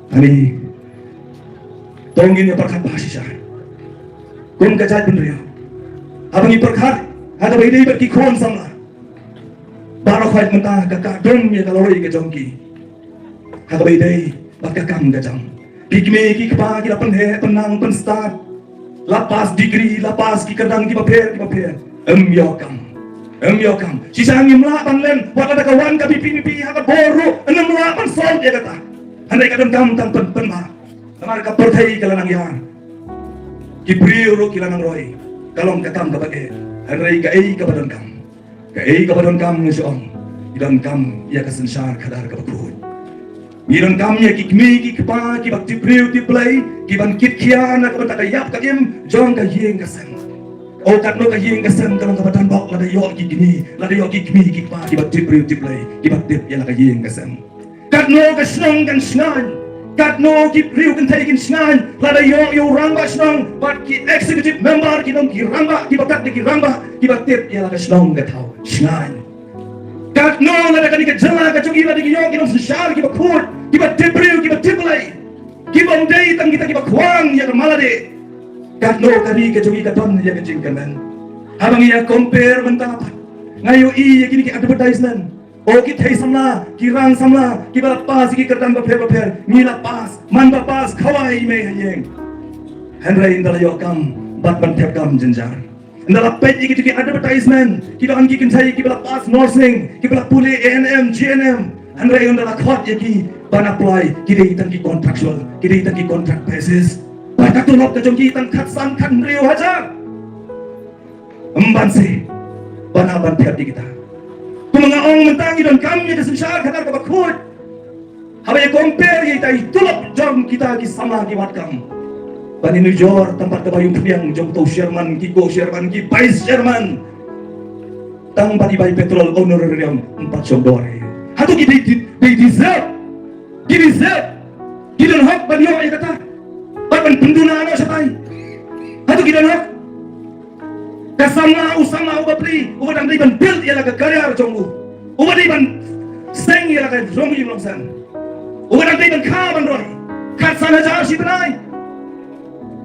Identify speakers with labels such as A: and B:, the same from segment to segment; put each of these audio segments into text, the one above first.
A: Ani tongin ya perkat bahasa kum kajat bener ya abang perkat ada bidai berkikon sama baru khait mentah kakak dong ya kalau ke jongki ada bidai bakakam gajang kikme kikpa kita penang penstart lapas degree lapas kikadang kipaper yokam sisang imla panlen buat ada kawan kami pipi hakat boru enam lapan sol ya kata andai kadang kam tang penma kamar ka perthai kalanang yan kibriyo kilanang roy kalong kakam kapake andai ka ei ka badon kam ngesong idan kam ya kasansar kadar ka bakut idan kam ya kikmi kikpa kibak tibriyo tiplay kiban kitkian ka batakayap ka im jong ka yeng kasan o katno ka yeng kasan kalong ka batan bok lada yo kikmi lada yo kikmi kikpa kibak tibriyo tiplay kibak tip ya ka yeng kasan katno ka snong kan snan katno ki priu kan taken snan lada yo ramba snong but ki executive member ki dong ki ramba ki bakat ki ramba ki batip ya ka snong ka tau snan katno lada kan ki jala ka chugi lada ki yo ki dong sishar ki bakut ki batip priu ki batip lai ki bondei tang kita ki bakwang ya malade katno kari ka chugi ka ton ya ka jingkanan habang ya compare mentapat ngayo i kini ki advertisement o ki thai samla ki rang samla ki ba pas ki kerdan ba pher ni la pas man ba pas khawai me hayeng hanrai indala yo kam bat ban thep kam jinjar indala page ki advertisement ki ba anki kin thai ki ba pas nursing ki ba pule ANM GNM hanrai indala khot ye ki ban apply ki dei tan ki contractual ki dei tan ki contract basis ba ka tu nok ka jong ki tan khat san khan riu haja amban bana ban thep di kita kumangaong mentangi dan kami ada sensar kadar ka bakut habaya compare ye tai tulap jong kita ki sama ki watkam bani New York tempat kebayung piang jong to Sherman ki go Sherman ki vice Sherman tang bani bay petrol honorarium 4 $4 hatu ki they deserve ki dan hak bani yo ay kata ban penduna ano sa tay hatu ki dan hak kasama usama ubapri ubadang ban build ya laga karya jonggu ubadang ban seng ya laga jonggu longsan ubadang ban kaban roy kat sana jar si benai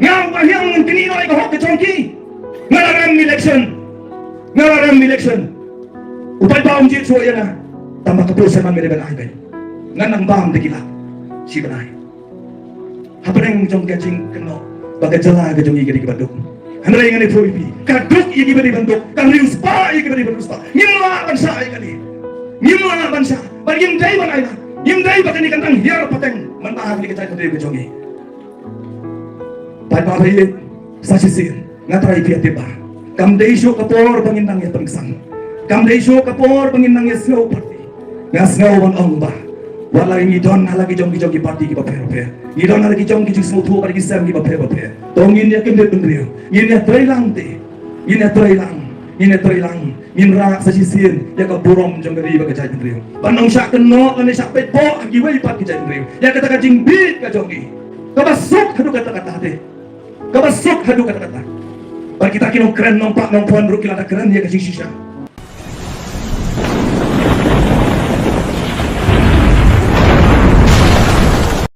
A: ngau bahyang kini roy ka hok ke jongki ngalaram election upai baum ji so ya na tambah keputusan man mere ban ai bai nganang bam de gila si benai hapreng jong ke jing keno baga jala ke jongi ke di baduk Andai ngani proibi, kaduk ia kibari bentuk, kaliu spa ia kibari bentuk spa. Ngimla bansa ia kali, ngimla bansa. Bagi ngimdai ban aina, ngimdai bakan ikan tang hiar pateng, mentah di kecai kedai kejongi. Pai pa pai sasisin, ngatrai pia tiba. Kam deisho kapor pangindang ya pengsang, kam deisho kapor pangindang ya snow party, ngasnow ban ongba. Walai ngidon lagi jong party ki baper ngidon lagi jong ki smutu pada kisam ki baper tongin ya kende bendrio ini trailang minra sasisin ya ka burom jong dari ba kajai bendrio panong syak keno kan syak pe po agi wai pat kajai bendrio ya kata kajing bit ka jongi ka basuk hadu kata-kata de ka basuk hadu kata-kata ba kita kino keren nompak nompon ru kila keren ya kasih sisa